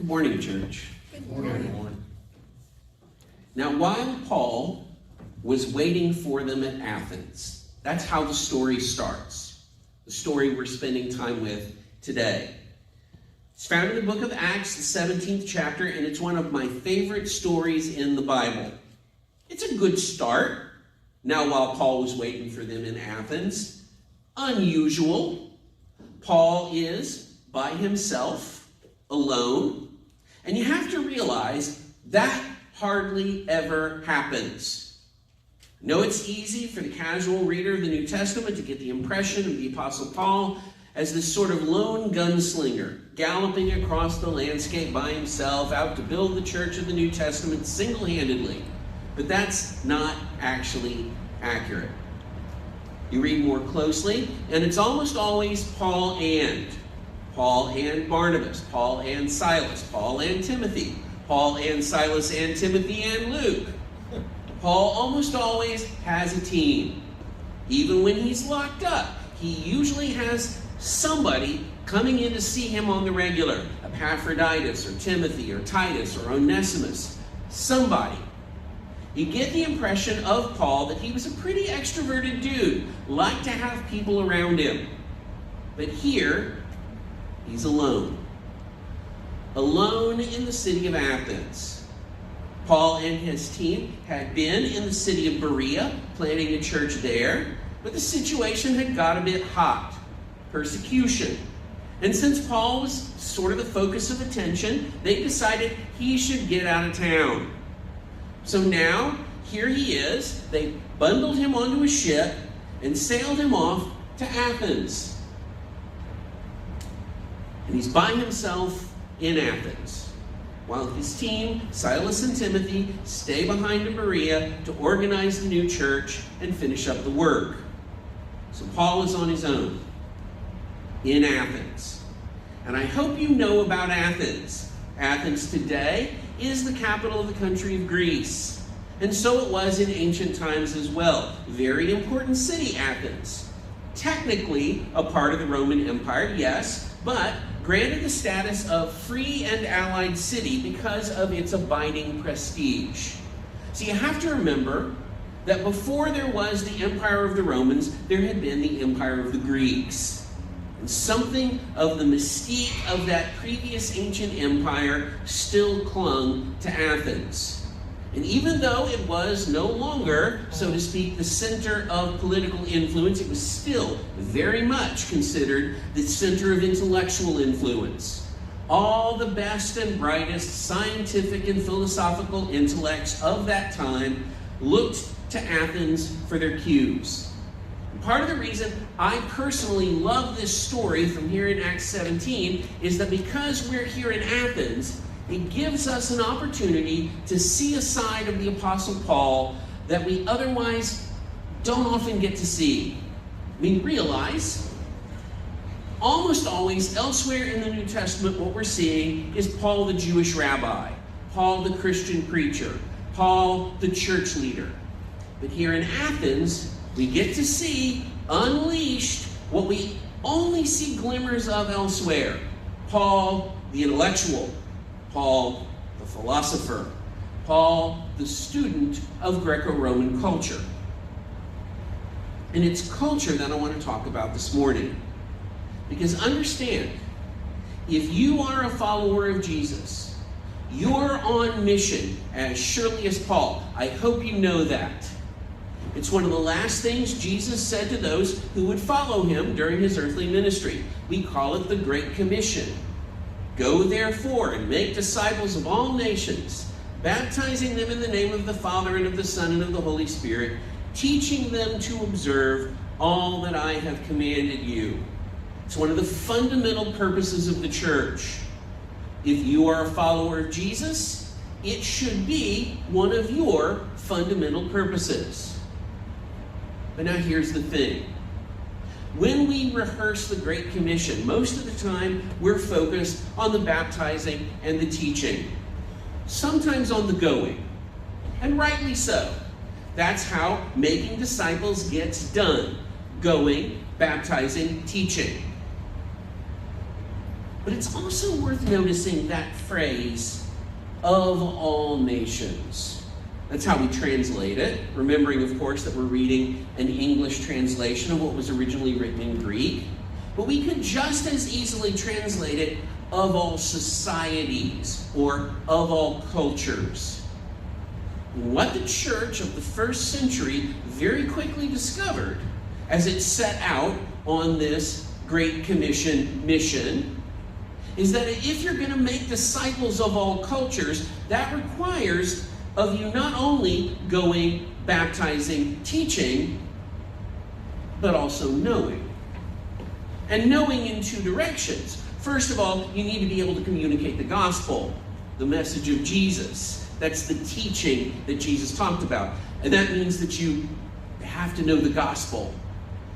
Good morning, church. Good morning. Good morning. Now, while Paul was waiting for them at Athens, that's how the story starts. The story we're spending time with today. It's found in the book of Acts, the 17th chapter, and it's one of my favorite stories in the Bible. It's a good start. Now, while Paul was waiting for them in Athens, unusual. Paul is by himself, alone. And you have to realize that hardly ever happens. I know it's easy for the casual reader of the New Testament to get the impression of the Apostle Paul as this sort of lone gunslinger, galloping across the landscape by himself, out to build the church of the New Testament single-handedly. But that's not actually accurate. You read more closely, and it's almost always Paul and Barnabas, Paul and Silas, Paul and Timothy, Paul and Silas and Timothy and Luke. Paul almost always has a team. Even when he's locked up, he usually has somebody coming in to see him on the regular. Epaphroditus or Timothy or Titus or Onesimus. Somebody. You get the impression of Paul that he was a pretty extroverted dude, liked to have people around him. But here, he's alone. Alone in the city of Athens. Paul and his team had been in the city of Berea, planting a church there, but the situation had got a bit hot. Persecution. And since Paul was sort of the focus of attention, they decided he should get out of town. So now, here he is. They bundled him onto a ship and sailed him off to Athens. And he's by himself in Athens, while his team, Silas and Timothy, stay behind in Berea to organize the new church and finish up the work. So Paul is on his own in Athens. And I hope you know about Athens. Athens today is the capital of the country of Greece. And so it was in ancient times as well. Very important city, Athens. Technically a part of the Roman Empire, yes, but granted the status of free and allied city because of its abiding prestige. So you have to remember that before there was the Empire of the Romans, there had been the Empire of the Greeks. And something of the mystique of that previous ancient empire still clung to Athens. And even though it was no longer, so to speak, the center of political influence, it was still very much considered the center of intellectual influence. All the best and brightest scientific and philosophical intellects of that time looked to Athens for their cues. Part of the reason I personally love this story from here in Acts 17 is that because we're here in Athens, it gives us an opportunity to see a side of the Apostle Paul that we otherwise don't often get to see. I mean, realize, almost always elsewhere in the New Testament, what we're seeing is Paul the Jewish rabbi, Paul the Christian preacher, Paul the church leader. But here in Athens, we get to see unleashed what we only see glimmers of elsewhere. Paul the intellectual, Paul the philosopher, Paul the student of Greco-Roman culture. And it's culture that I want to talk about this morning. Because understand, if you are a follower of Jesus, you're on mission as surely as Paul. I hope you know that. It's one of the last things Jesus said to those who would follow him during his earthly ministry. We call it the Great Commission. Go therefore and make disciples of all nations, baptizing them in the name of the Father and of the Son and of the Holy Spirit, teaching them to observe all that I have commanded you. It's one of the fundamental purposes of the church. If you are a follower of Jesus, it should be one of your fundamental purposes. But now here's the thing. When we rehearse the Great Commission, most of the time we're focused on the baptizing and the teaching. Sometimes on the going. And rightly so. That's how making disciples gets done. Going, baptizing, teaching. But it's also worth noticing that phrase, of all nations. That's how we translate it, remembering, of course, that we're reading an English translation of what was originally written in Greek. But we could just as easily translate it, of all societies, or of all cultures. What the church of the first century very quickly discovered as it set out on this Great Commission mission is that if you're going to make disciples of all cultures, that requires of you not only going, baptizing, teaching, but also knowing. And knowing in two directions. First of all, you need to be able to communicate the gospel, the message of Jesus. That's the teaching that Jesus talked about. And that means that you have to know the gospel.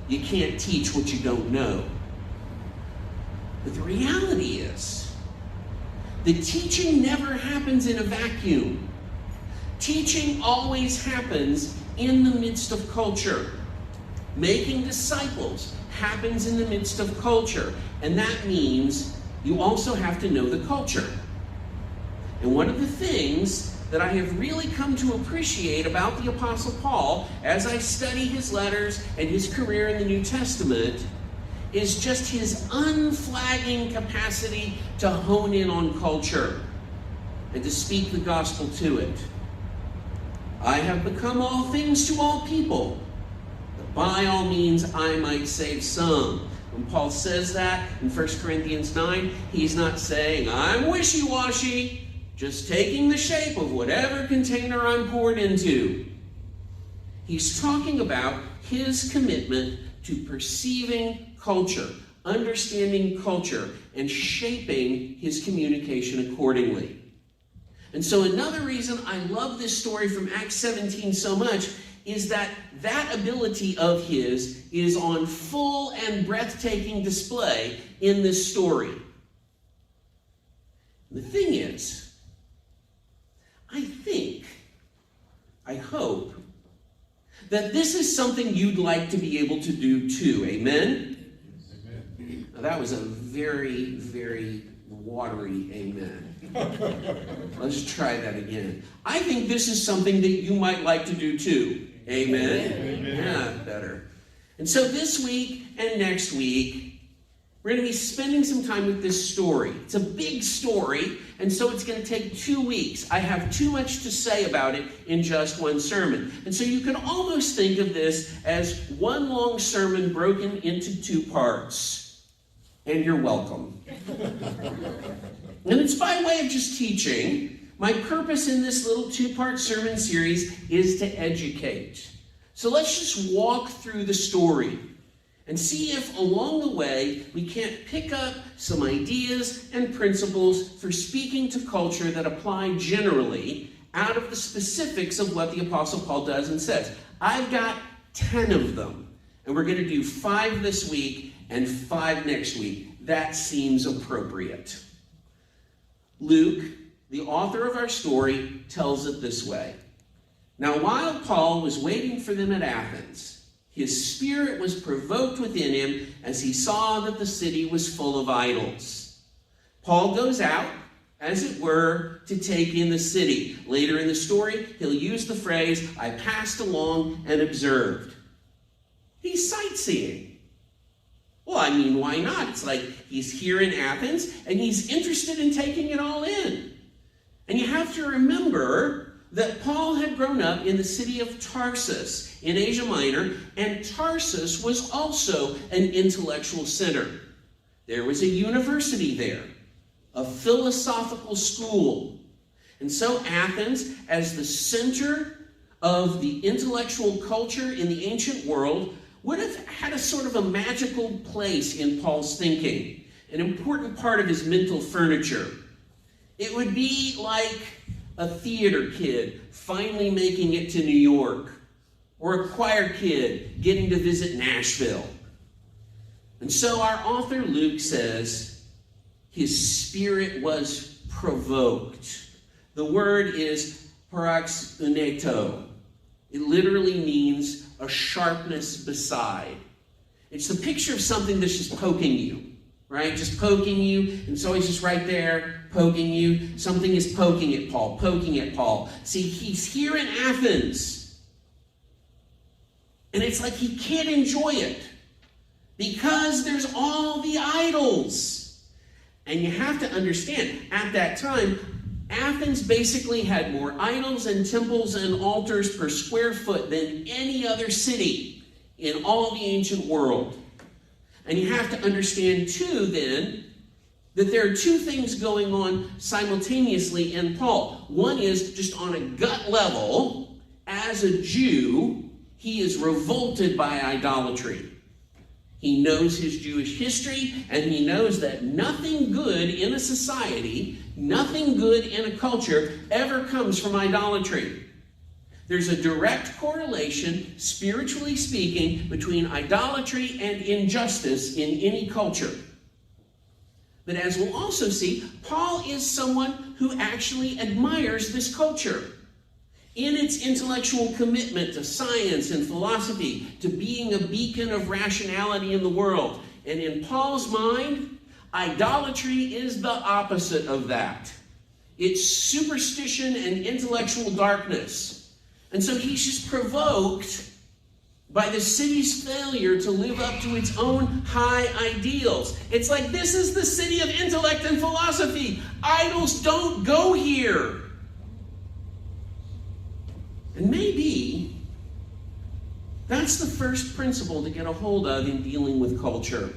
You can't teach what you don't know. But the reality is, the teaching never happens in a vacuum. Teaching always happens in the midst of culture. Making disciples happens in the midst of culture. And that means you also have to know the culture. And one of the things that I have really come to appreciate about the Apostle Paul as I study his letters and his career in the New Testament is just his unflagging capacity to hone in on culture and to speak the gospel to it. I have become all things to all people, that by all means I might save some. When Paul says that in 1 Corinthians 9, he's not saying, I'm wishy-washy, just taking the shape of whatever container I'm poured into. He's talking about his commitment to perceiving culture, understanding culture, and shaping his communication accordingly. And so another reason I love this story from Acts 17 so much is that ability of his is on full and breathtaking display in this story. The thing is, I hope, that this is something you'd like to be able to do too. Amen? Amen. Now that was a very, very watery amen. Let's try that again. I think this is something that you might like to do too. Amen? Amen. Yeah, better. And so this week and next week, we're going to be spending some time with this story. It's a big story, and so it's going to take 2 weeks. I have too much to say about it in just one sermon. And so you can almost think of this as one long sermon broken into 2 parts. And you're welcome. And it's by way of just teaching. My purpose in this little 2-part sermon series is to educate. So let's just walk through the story and see if along the way we can't pick up some ideas and principles for speaking to culture that apply generally out of the specifics of what the Apostle Paul does and says. I've got 10 of them, and we're going to do 5 this week and 5 next week. That seems appropriate. Luke, the author of our story, tells it this way. Now, while Paul was waiting for them at Athens, his spirit was provoked within him as he saw that the city was full of idols. Paul goes out, as it were, to take in the city. Later in the story, he'll use the phrase, I passed along and observed. He's sightseeing. Well, I mean, why not? It's like he's here in Athens, and he's interested in taking it all in. And you have to remember that Paul had grown up in the city of Tarsus in Asia Minor, and Tarsus was also an intellectual center. There was a university there, a philosophical school. And so Athens, as the center of the intellectual culture in the ancient world, would have had a sort of a magical place in Paul's thinking, an important part of his mental furniture. It would be like a theater kid finally making it to New York, or a choir kid getting to visit Nashville. And so our author Luke says his spirit was provoked. The word is paraxuneto. It literally means a sharpness beside. It's the picture of something that's just poking you. right? Just poking you, and it's always just right there, poking you. Something is poking at Paul, poking at Paul. See, he's here in Athens, and it's like he can't enjoy it because there's all the idols. And you have to understand, at that time, Athens basically had more idols and temples and altars per square foot than any other city in all the ancient world. And you have to understand, too, then, that there are two things going on simultaneously in Paul. One is just on a gut level, as a Jew, he is revolted by idolatry. He knows his Jewish history, and he knows that nothing good in a society, nothing good in a culture ever comes from idolatry. There's a direct correlation, spiritually speaking, between idolatry and injustice in any culture. But as we'll also see, Paul is someone who actually admires this culture in its intellectual commitment to science and philosophy, to being a beacon of rationality in the world. And in Paul's mind, idolatry is the opposite of that. It's superstition and intellectual darkness. And so he's just provoked by the city's failure to live up to its own high ideals. It's like, this is the city of intellect and philosophy. Idols don't go here. And maybe that's the first principle to get a hold of in dealing with culture.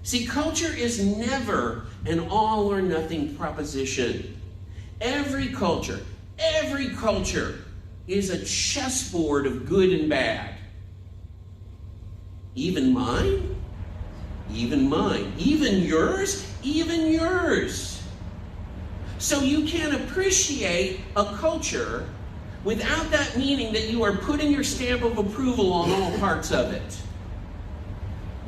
See, culture is never an all or nothing proposition. Every culture is a chessboard of good and bad. Even mine, even yours. So you can appreciate a culture without that meaning that you are putting your stamp of approval on all parts of it.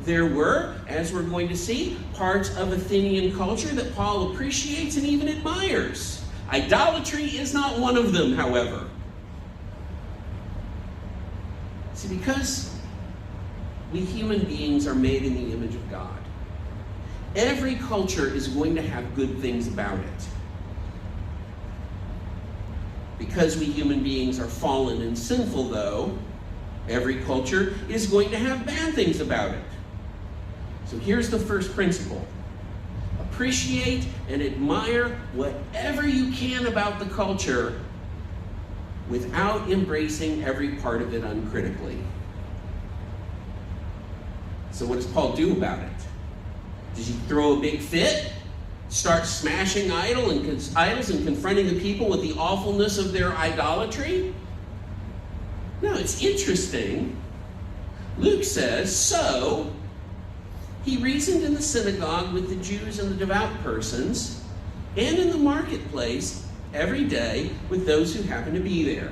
There were, as we're going to see, parts of Athenian culture that Paul appreciates and even admires. Idolatry is not one of them, however. See, because we human beings are made in the image of God, every culture is going to have good things about it. Because we human beings are fallen and sinful, though, every culture is going to have bad things about it. So here's the first principle. Appreciate and admire whatever you can about the culture without embracing every part of it uncritically. So what does Paul do about it? Does he throw a big fit? Start smashing idols and confronting the people with the awfulness of their idolatry? No, it's interesting. Luke says, so he reasoned in the synagogue with the Jews and the devout persons, and in the marketplace every day with those who happen to be there.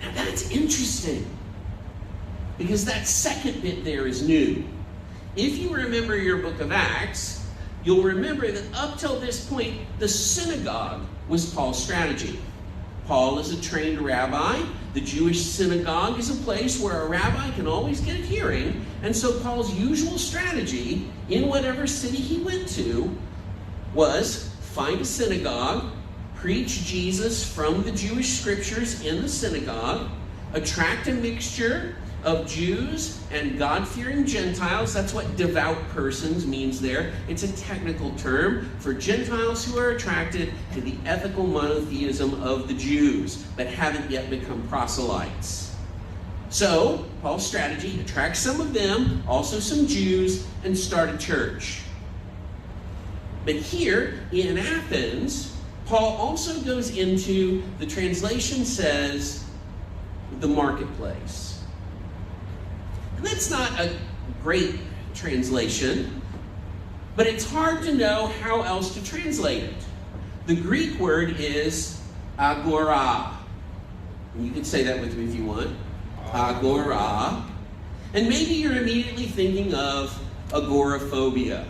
Now that's interesting, because that second bit there is new. If you remember your book of Acts, you'll remember that up till this point, the synagogue was Paul's strategy. Paul is a trained rabbi. The Jewish synagogue is a place where a rabbi can always get a hearing. And so Paul's usual strategy in whatever city he went to was find a synagogue, preach Jesus from the Jewish scriptures in the synagogue, attract a mixture of Jews and God-fearing Gentiles. That's what devout persons means there. It's a technical term for Gentiles who are attracted to the ethical monotheism of the Jews, but haven't yet become proselytes. So, Paul's strategy, attract some of them, also some Jews, and start a church. But here in Athens, Paul also goes into, the translation says, the marketplace. And that's not a great translation, but it's hard to know how else to translate it. The Greek word is agora. And you can say that with me if you want. Agora. And maybe you're immediately thinking of agoraphobia.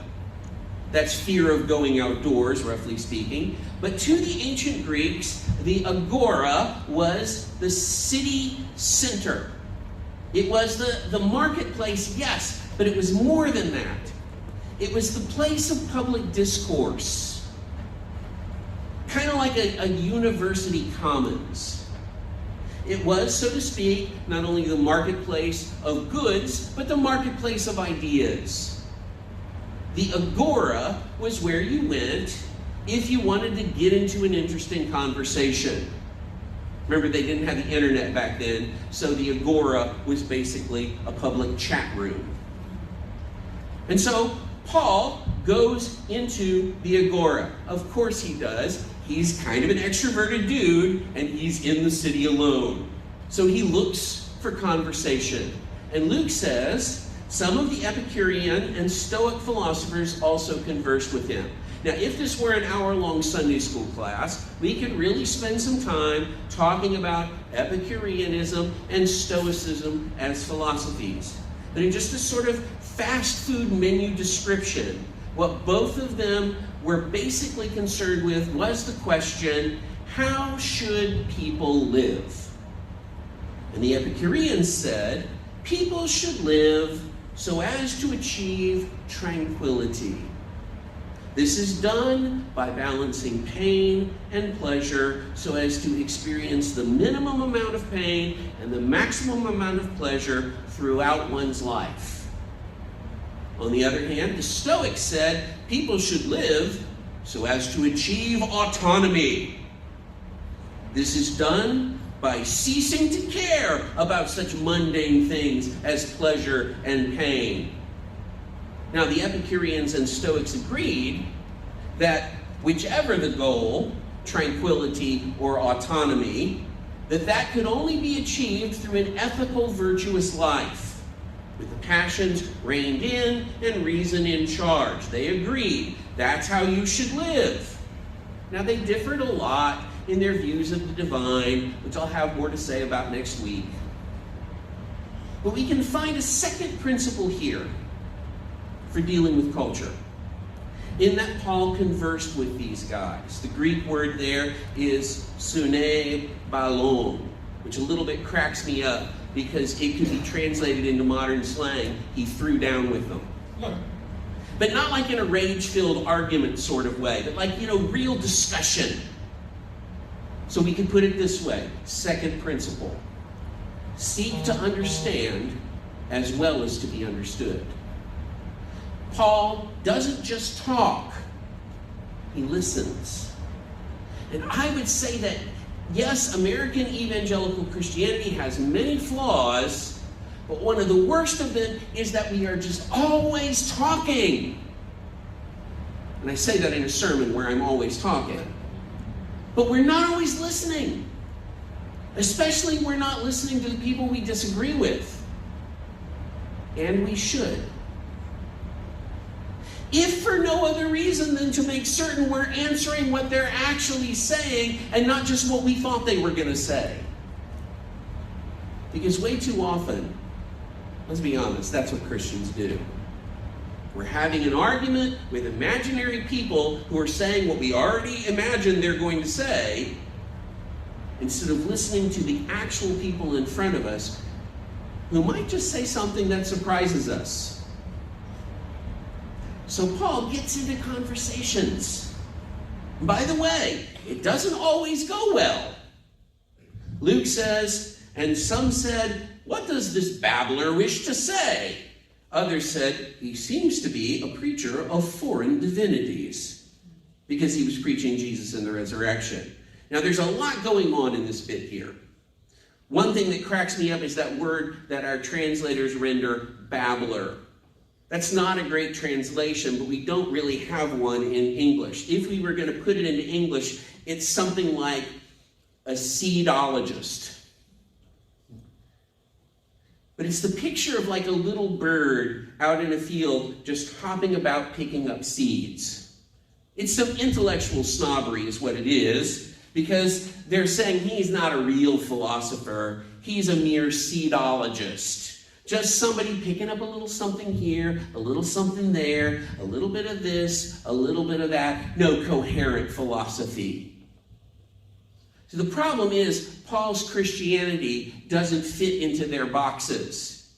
That's fear of going outdoors, roughly speaking. But to the ancient Greeks, the agora was the city center. It was the marketplace, yes, but it was more than that. It was the place of public discourse, kind of like a university commons. It was, so to speak, not only the marketplace of goods, but the marketplace of ideas. The agora was where you went if you wanted to get into an interesting conversation. Remember, they didn't have the internet back then, so the agora was basically a public chat room. And so Paul goes into the agora. Of course he does. He's kind of an extroverted dude, and he's in the city alone. So he looks for conversation. And Luke says, some of the Epicurean and Stoic philosophers also conversed with him. Now, if this were an hour-long Sunday school class, we could really spend some time talking about Epicureanism and Stoicism as philosophies. But in just a sort of fast food menu description, what both of them were basically concerned with was the question, how should people live? And the Epicureans said, people should live so as to achieve tranquility. This is done by balancing pain and pleasure so as to experience the minimum amount of pain and the maximum amount of pleasure throughout one's life. On the other hand, the Stoics said people should live so as to achieve autonomy. This is done by ceasing to care about such mundane things as pleasure and pain. Now, the Epicureans and Stoics agreed that whichever the goal, tranquility or autonomy, that could only be achieved through an ethical, virtuous life, with the passions reined in and reason in charge. They agreed that's how you should live. Now, they differed a lot in their views of the divine, which I'll have more to say about next week. But we can find a second principle here for dealing with culture, in that Paul conversed with these guys. The Greek word there is sune balon, which a little bit cracks me up because it could be translated into modern slang, he threw down with them. But not like in a rage-filled argument sort of way, but like, real discussion. So we can put it this way, second principle. Seek to understand as well as to be understood. Paul doesn't just talk, he listens. And I would say that, yes, American evangelical Christianity has many flaws, but one of the worst of them is that we are just always talking. And I say that in a sermon where I'm always talking. But we're not always listening. Especially we're not listening to the people we disagree with. And we should. If for no other reason than to make certain we're answering what they're actually saying and not just what we thought they were going to say. Because way too often, let's be honest, that's what Christians do. We're having an argument with imaginary people who are saying what we already imagined they're going to say, instead of listening to the actual people in front of us who might just say something that surprises us. So Paul gets into conversations. By the way, it doesn't always go well. Luke says, and some said, what does this babbler wish to say? Others said, he seems to be a preacher of foreign divinities, because he was preaching Jesus and the resurrection. Now there's a lot going on in this bit here. One thing that cracks me up is that word that our translators render babbler. That's not a great translation, but we don't really have one in English. If we were going to put it into English, it's something like a seedologist. But it's the picture of like a little bird out in a field just hopping about picking up seeds. It's some intellectual snobbery is what it is, because they're saying he's not a real philosopher, he's a mere seedologist. Just somebody picking up a little something here, a little something there, a little bit of this, a little bit of that. No coherent philosophy. So the problem is Paul's Christianity doesn't fit into their boxes.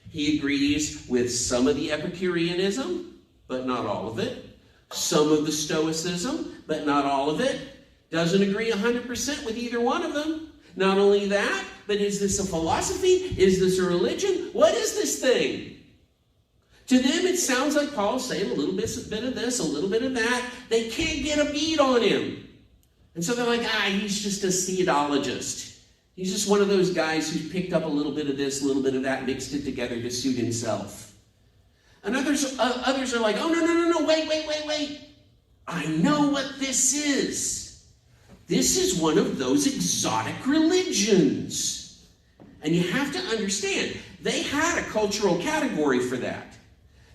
He agrees with some of the Epicureanism, but not all of it. Some of the Stoicism, but not all of it. Doesn't agree 100% with either one of them. Not only that, but is this a philosophy? Is this a religion? What is this thing? To them, it sounds like Paul's saying a little bit of this, a little bit of that. They can't get a beat on him. And so they're like, he's just a Seedologist. He's just one of those guys who picked up a little bit of this, a little bit of that, mixed it together to suit himself. And others are like, oh, no, wait. I know what this is. This is one of those exotic religions. And you have to understand, they had a cultural category for that.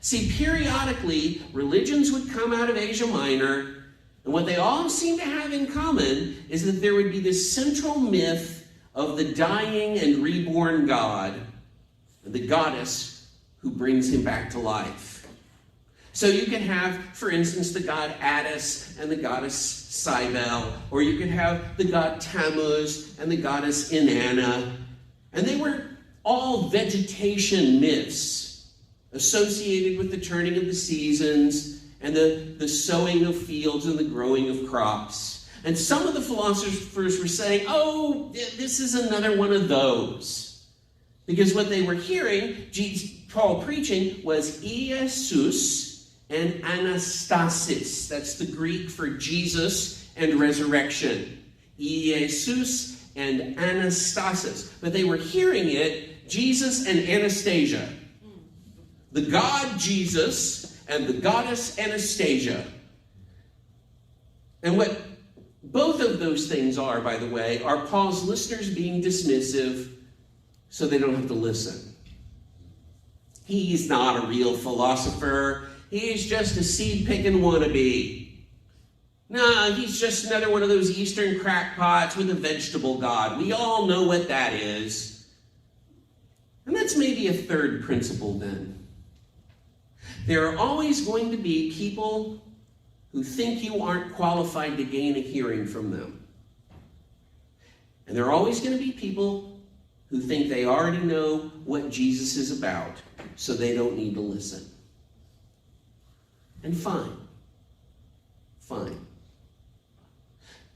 See, periodically, religions would come out of Asia Minor, and what they all seem to have in common is that there would be this central myth of the dying and reborn god, and the goddess who brings him back to life. So you can have, for instance, the god Attis and the goddess Cybele, or you could have the god Tammuz and the goddess Inanna. And they were all vegetation myths associated with the turning of the seasons and the sowing of fields and the growing of crops. And some of the philosophers were saying, oh, this is another one of those. Because what they were hearing, Paul preaching, was Iesus and Anastasis. That's the Greek for Jesus and resurrection. Iesus and Anastasis. But they were hearing it, Jesus and Anastasia. The God Jesus and the goddess Anastasia. And what both of those things are, by the way, are Paul's listeners being dismissive so they don't have to listen. He's not a real philosopher. He's just a seed-picking wannabe. No, he's just another one of those Eastern crackpots with a vegetable god. We all know what that is. And that's maybe a third principle then. There are always going to be people who think you aren't qualified to gain a hearing from them. And there are always going to be people who think they already know what Jesus is about, so they don't need to listen. And fine.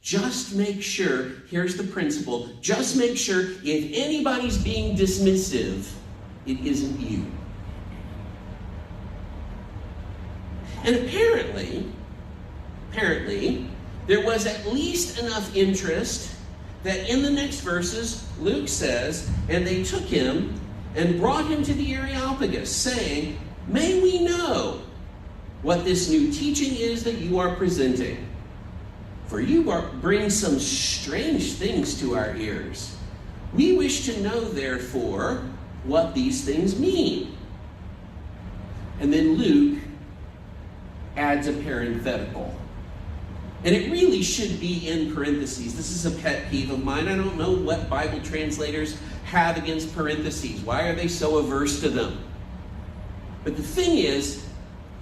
Just make sure, here's the principle, just make sure if anybody's being dismissive, it isn't you. And apparently, there was at least enough interest that in the next verses, Luke says, and they took him and brought him to the Areopagus, saying, may we know what this new teaching is that you are presenting. For you bring some strange things to our ears. We wish to know, therefore, what these things mean. And then Luke adds a parenthetical. And it really should be in parentheses. This is a pet peeve of mine. I don't know what Bible translators have against parentheses. Why are they so averse to them? But the thing is,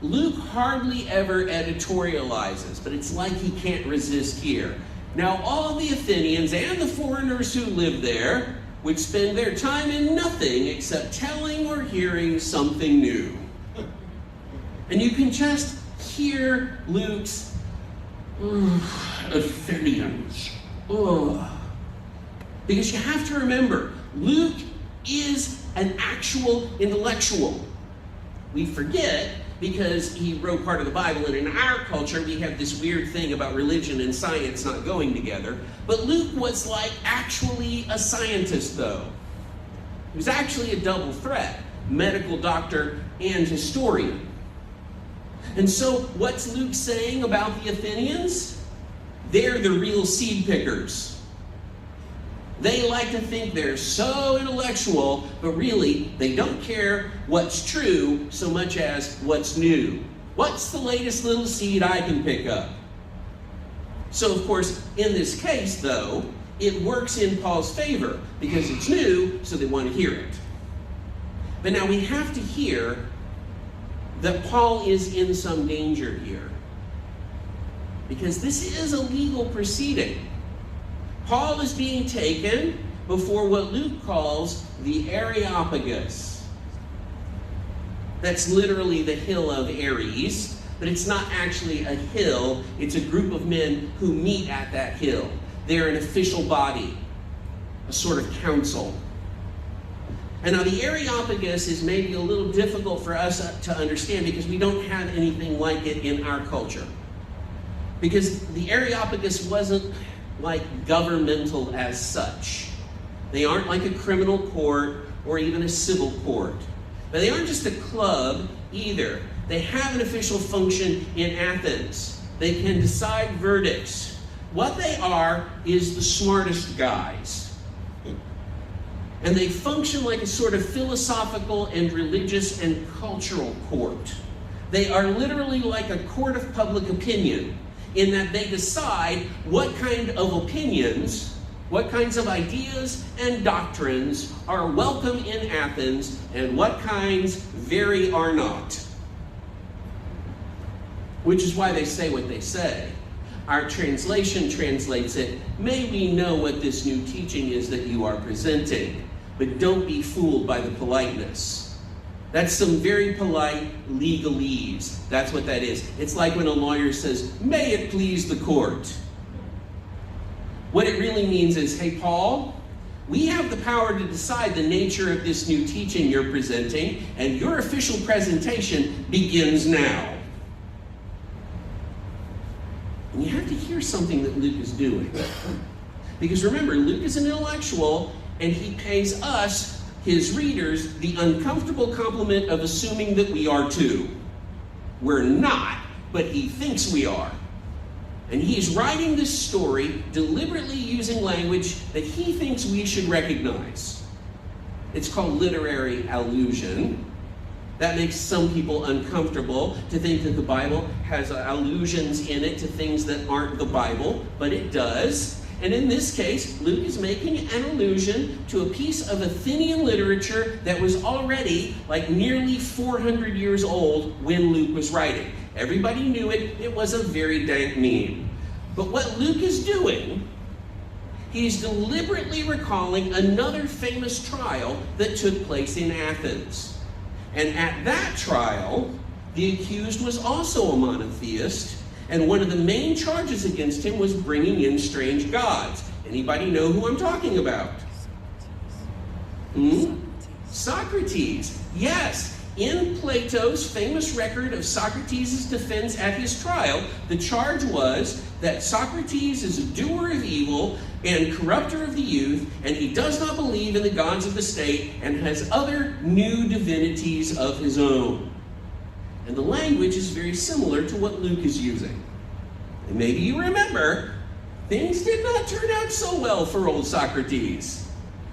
Luke hardly ever editorializes, but it's like he can't resist here. Now, all the Athenians and the foreigners who live there would spend their time in nothing except telling or hearing something new. And you can just hear Luke's Athenians. Because you have to remember, Luke is an actual intellectual. We forget because he wrote part of the Bible, and in our culture we have this weird thing about religion and science not going together. But Luke was like actually a scientist, though. He was actually a double threat, medical doctor and historian. And so what's Luke saying about the Athenians? They're the real seed pickers. They like to think they're so intellectual, but really they don't care what's true so much as what's new. What's the latest little seed I can pick up? So of course, in this case though, it works in Paul's favor because it's new, so they want to hear it. But now we have to hear that Paul is in some danger here, because this is a legal proceeding. Paul is being taken before what Luke calls the Areopagus. That's literally the hill of Ares, but it's not actually a hill. It's a group of men who meet at that hill. They're an official body, a sort of council. And now the Areopagus is maybe a little difficult for us to understand because we don't have anything like it in our culture. Because the Areopagus wasn't like governmental as such. They aren't like a criminal court or even a civil court. But they aren't just a club either. They have an official function in Athens. They can decide verdicts. What they are is the smartest guys. And they function like a sort of philosophical and religious and cultural court. They are literally like a court of public opinion in that they decide what kind of opinions, what kinds of ideas and doctrines are welcome in Athens and what kinds very are not. Which is why they say what they say. Our translation translates it, "May we know what this new teaching is that you are presenting, but don't be fooled by the politeness." That's some very polite legalese. That's what that is. It's like when a lawyer says, "May it please the court." What it really means is, hey, Paul, we have the power to decide the nature of this new teaching you're presenting, and your official presentation begins now. And you have to hear something that Luke is doing. Because remember, Luke is an intellectual, and he pays us, his readers, the uncomfortable compliment of assuming that we are too. We're not, but he thinks we are. And he's writing this story deliberately using language that he thinks we should recognize. It's called literary allusion. That makes some people uncomfortable to think that the Bible has allusions in it to things that aren't the Bible, but it does. And in this case, Luke is making an allusion to a piece of Athenian literature that was already like nearly 400 years old when Luke was writing. Everybody knew it. It was a very dank meme. But what Luke is doing, he's deliberately recalling another famous trial that took place in Athens. And at that trial, the accused was also a monotheist, and one of the main charges against him was bringing in strange gods. Anybody know who I'm talking about? Socrates. Yes. In Plato's famous record of Socrates' defense at his trial, the charge was that Socrates is a doer of evil and corrupter of the youth, and he does not believe in the gods of the state and has other new divinities of his own. And the language is very similar to what Luke is using. And maybe you remember, things did not turn out so well for old Socrates.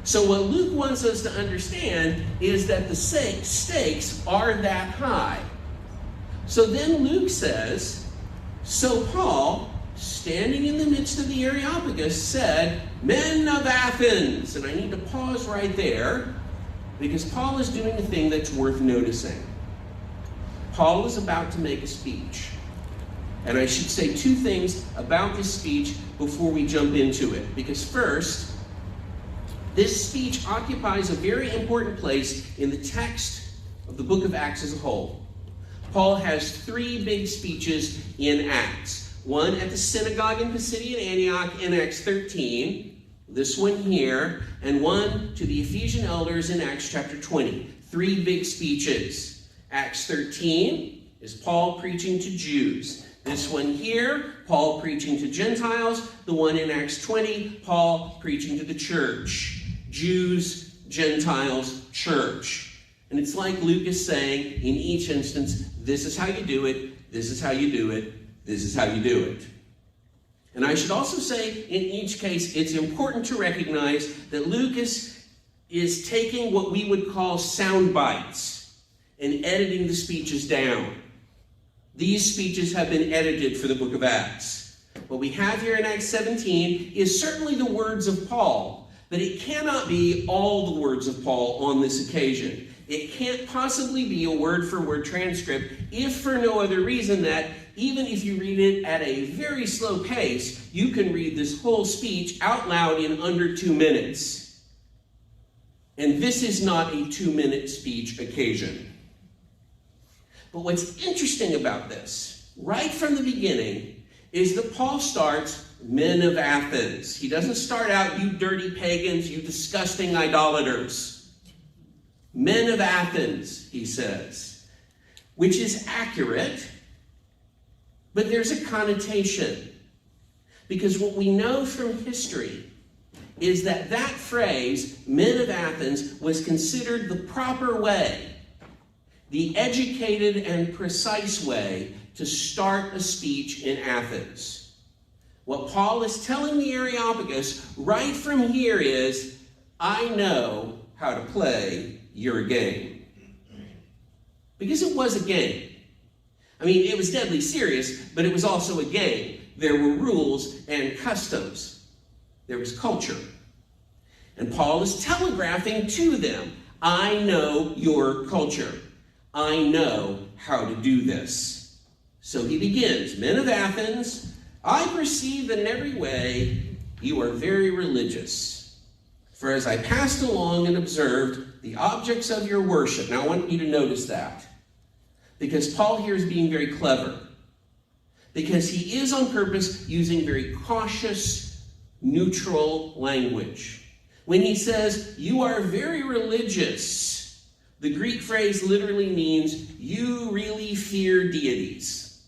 So what Luke wants us to understand is that the stakes are that high. So then Luke says, so Paul, standing in the midst of the Areopagus, said, "Men of Athens." And I need to pause right there because Paul is doing a thing that's worth noticing. Paul is about to make a speech. And I should say two things about this speech before we jump into it. Because first, this speech occupies a very important place in the text of the book of Acts as a whole. Paul has three big speeches in Acts. One at the synagogue in Pisidian Antioch in Acts 13, this one here, and one to the Ephesian elders in Acts chapter 20. Three big speeches. Acts 13 is Paul preaching to Jews. This one here, Paul preaching to Gentiles. The one in Acts 20, Paul preaching to the church. Jews, Gentiles, church. And it's like Luke is saying in each instance, this is how you do it, this is how you do it, this is how you do it. And I should also say, in each case, it's important to recognize that Lucas is taking what we would call sound bites and editing the speeches down. These speeches have been edited for the book of Acts. What we have here in Acts 17 is certainly the words of Paul, but it cannot be all the words of Paul on this occasion. It can't possibly be a word-for-word transcript, if for no other reason that even if you read it at a very slow pace, you can read this whole speech out loud in under 2 minutes. And this is not a 2-minute speech occasion. But what's interesting about this, right from the beginning, is that Paul starts, men of Athens. He doesn't start out, you dirty pagans, you disgusting idolaters. Men of Athens, he says, which is accurate, but there's a connotation. Because what we know from history is that that phrase, men of Athens, was considered the proper way, the educated and precise way to start a speech in Athens. What Paul is telling the Areopagus right from here is, I know how to play your game. Because it was a game. I mean, it was deadly serious, but it was also a game. There were rules and customs. There was culture. And Paul is telegraphing to them, I know your culture. I know how to do this. So he begins, men of Athens, I perceive that in every way you are very religious. For as I passed along and observed the objects of your worship. Now I want you to notice that. Because Paul here is being very clever. Because he is on purpose using very cautious, neutral language. When he says, you are very religious, the Greek phrase literally means, you really fear deities.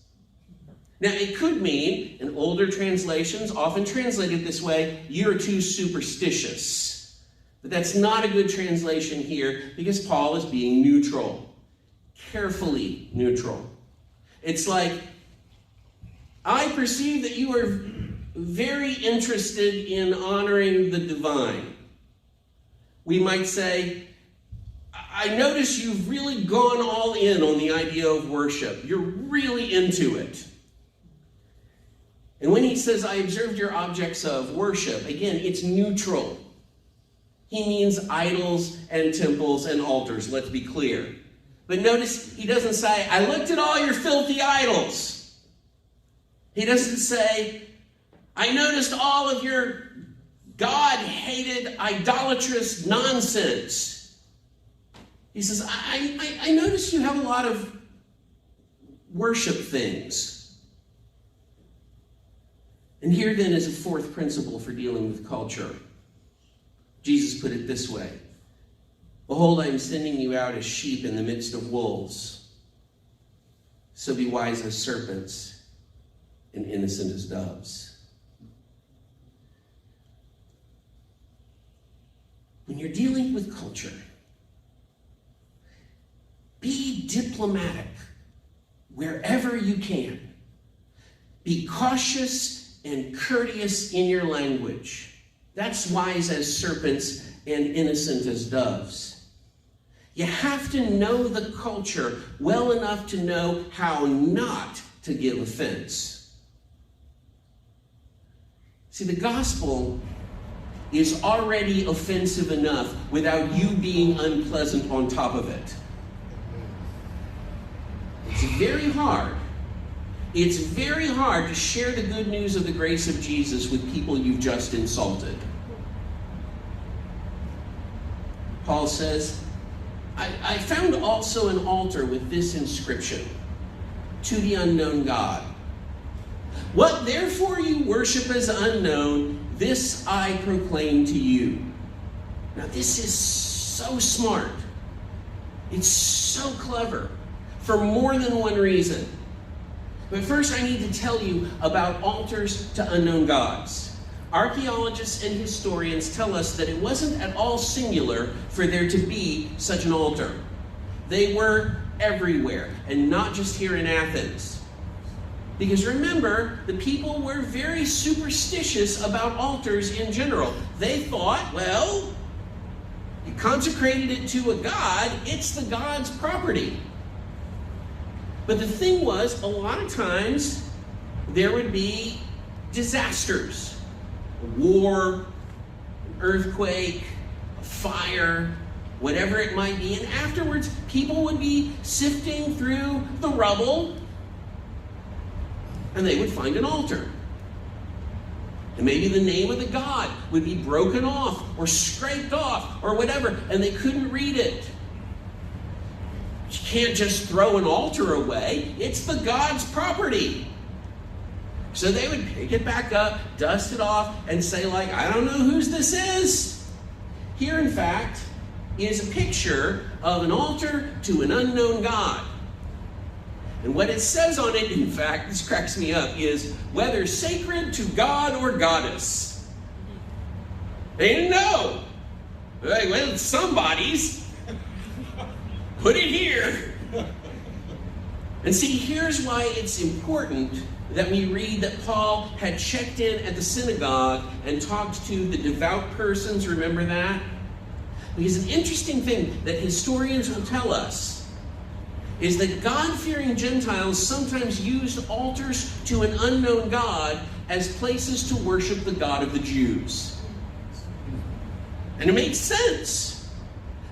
Now, it could mean, in older translations, often translated this way, you're too superstitious. But that's not a good translation here, because Paul is being neutral. Carefully neutral. It's like, I perceive that you are very interested in honoring the divine. We might say, I notice you've really gone all in on the idea of worship. You're really into it. And when he says, I observed your objects of worship, again, it's neutral. He means idols and temples and altars, let's be clear. But notice, he doesn't say, I looked at all your filthy idols. He doesn't say, I noticed all of your God-hated, idolatrous nonsense. He says, I notice you have a lot of worship things. And here then is a fourth principle for dealing with culture. Jesus put it this way. Behold, I am sending you out as sheep in the midst of wolves. So be wise as serpents and innocent as doves. When you're dealing with culture, be diplomatic wherever you can. Be cautious and courteous in your language. That's wise as serpents and innocent as doves. You have to know the culture well enough to know how not to give offense. See, the gospel is already offensive enough without you being unpleasant on top of it. It's very hard. It's very hard to share the good news of the grace of Jesus with people you've just insulted. Paul says, I found also an altar with this inscription, to the unknown God. What therefore you worship as unknown, this I proclaim to you. Now this is so smart. It's so clever for more than one reason. But first I need to tell you about altars to unknown gods. Archaeologists and historians tell us that it wasn't at all singular for there to be such an altar. They were everywhere, and not just here in Athens. Because remember, the people were very superstitious about altars in general. They thought, well, you consecrated it to a god, it's the god's property. But the thing was, a lot of times, there would be disasters. A war, an earthquake, a fire, whatever it might be. And afterwards, people would be sifting through the rubble, and they would find an altar. And maybe the name of the god would be broken off or scraped off or whatever, and they couldn't read it. You can't just throw an altar away. It's the god's property. So they would pick it back up, dust it off, and say, like, I don't know whose this is. Here, in fact, is a picture of an altar to an unknown god. And what it says on it, in fact, this cracks me up, is whether sacred to god or goddess. They didn't know. Like, well, it's somebody's. Put it here. And see, here's why it's important that we read that Paul had checked in at the synagogue and talked to the devout persons. Remember that? Because an interesting thing that historians will tell us is that God-fearing Gentiles sometimes used altars to an unknown god as places to worship the God of the Jews. And it makes sense.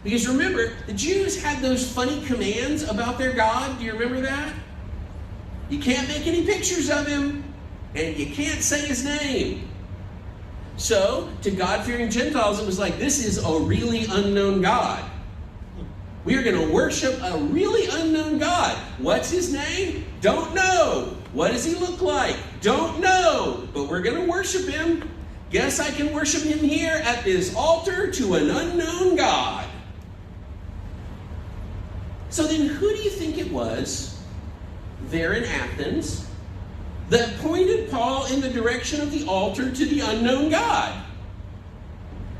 Because remember, the Jews had those funny commands about their God. Do you remember that? You can't make any pictures of him, and you can't say his name. So, to God-fearing Gentiles, it was like, this is a really unknown God. We are going to worship a really unknown God. What's his name? Don't know. What does he look like? Don't know. But we're going to worship him. Guess I can worship him here at this altar to an unknown God. So then who do you think it was there in Athens that pointed Paul in the direction of the altar to the unknown God?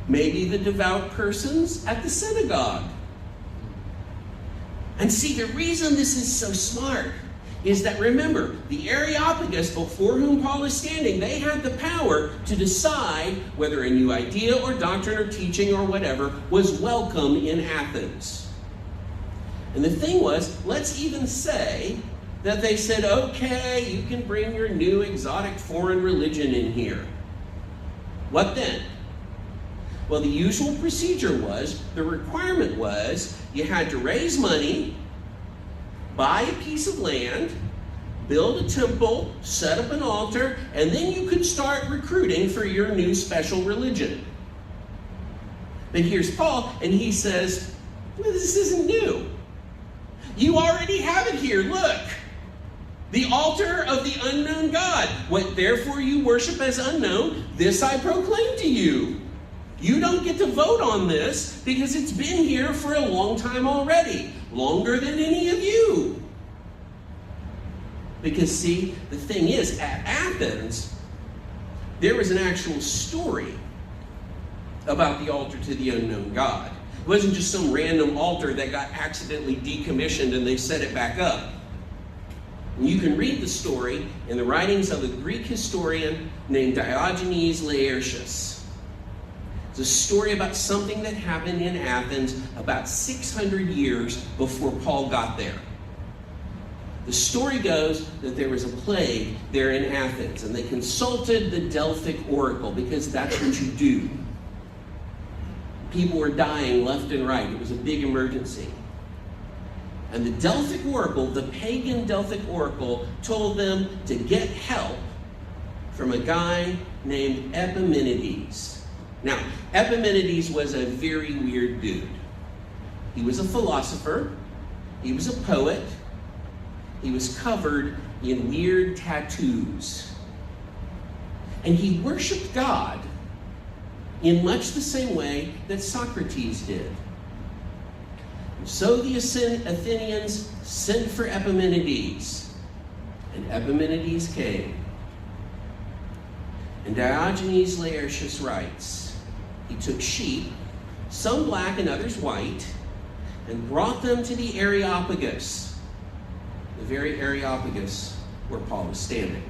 Maybe the devout persons at the synagogue. And see, the reason this is so smart is that, remember, the Areopagus, before whom Paul is standing, they had the power to decide whether a new idea or doctrine or teaching or whatever was welcome in Athens. And the thing was, let's even say that they said, okay, you can bring your new exotic foreign religion in here. What then? Well, the usual procedure was, the requirement was, you had to raise money, buy a piece of land, build a temple, set up an altar, and then you could start recruiting for your new special religion. But here's Paul, and he says, well, this isn't new. You already have it here, look. The altar of the unknown God. What therefore you worship as unknown, this I proclaim to you. You don't get to vote on this because it's been here for a long time already. Longer than any of you. Because see, the thing is, at Athens, there was an actual story about the altar to the unknown God. It wasn't just some random altar that got accidentally decommissioned and they set it back up. And you can read the story in the writings of a Greek historian named Diogenes Laertius. It's a story about something that happened in Athens about 600 years before Paul got there. The story goes that there was a plague there in Athens, and they consulted the Delphic oracle because that's what you do. People were dying left and right. It was a big emergency. And the Delphic oracle, the pagan Delphic oracle, told them to get help from a guy named Epimenides. Now, Epimenides was a very weird dude. He was a philosopher. He was a poet. He was covered in weird tattoos. And he worshiped God in much the same way that Socrates did. So the Athenians sent for Epimenides, and Epimenides came. And Diogenes Laertius writes, he took sheep, some black and others white, and brought them to the Areopagus, the very Areopagus where Paul was standing.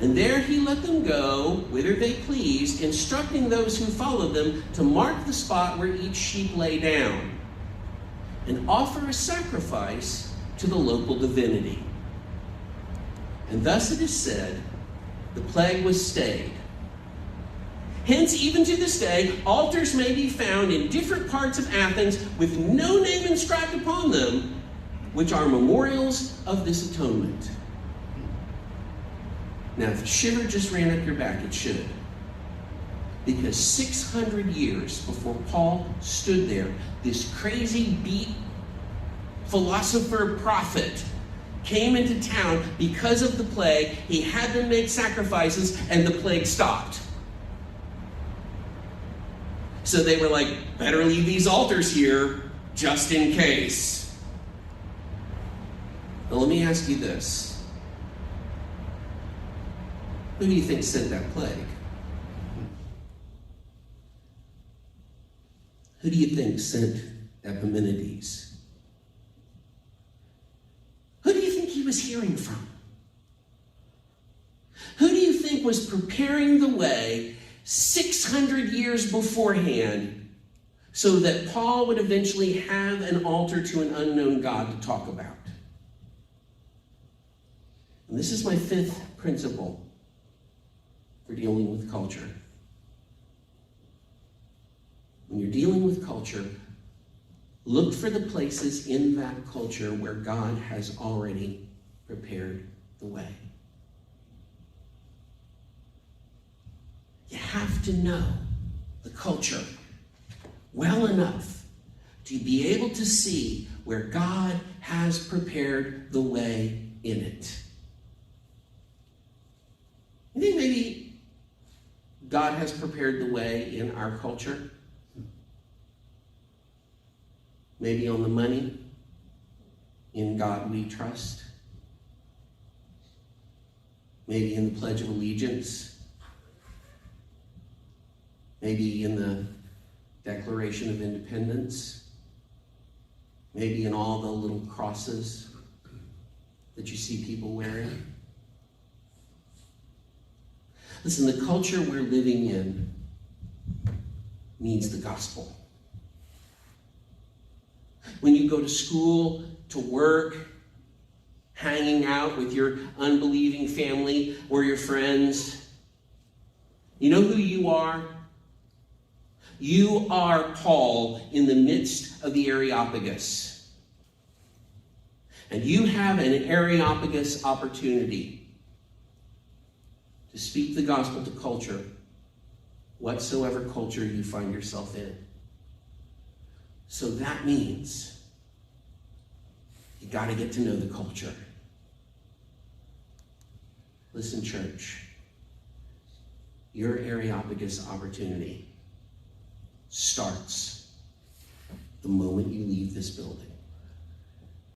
And there he let them go whither they pleased, instructing those who followed them to mark the spot where each sheep lay down and offer a sacrifice to the local divinity. And thus it is said, the plague was stayed. Hence, even to this day, altars may be found in different parts of Athens with no name inscribed upon them, which are memorials of this atonement. Now, if a shiver just ran up your back, it should. Because 600 years before Paul stood there, this crazy beat philosopher prophet came into town because of the plague. He had them make sacrifices, and the plague stopped. So they were like, better leave these altars here just in case. Now let me ask you this. Who do you think sent that plague? Who do you think sent Epimenides? Who do you think he was hearing from? Who do you think was preparing the way 600 years beforehand so that Paul would eventually have an altar to an unknown God to talk about? And this is my fifth principle for dealing with culture. When you're dealing with culture, look for the places in that culture where God has already prepared the way. You have to know the culture well enough to be able to see where God has prepared the way in it. You think maybe God has prepared the way in our culture? Maybe on the money, in God we trust. Maybe in the Pledge of Allegiance. Maybe in the Declaration of Independence. Maybe in all the little crosses that you see people wearing. Listen, the culture we're living in needs the gospel. When you go to school, to work, hanging out with your unbelieving family or your friends, you know who you are? You are Paul in the midst of the Areopagus. And you have an Areopagus opportunity to speak the gospel to culture, whatsoever culture you find yourself in. So that means you got to get to know the culture. Listen, church, your Areopagus opportunity starts the moment you leave this building.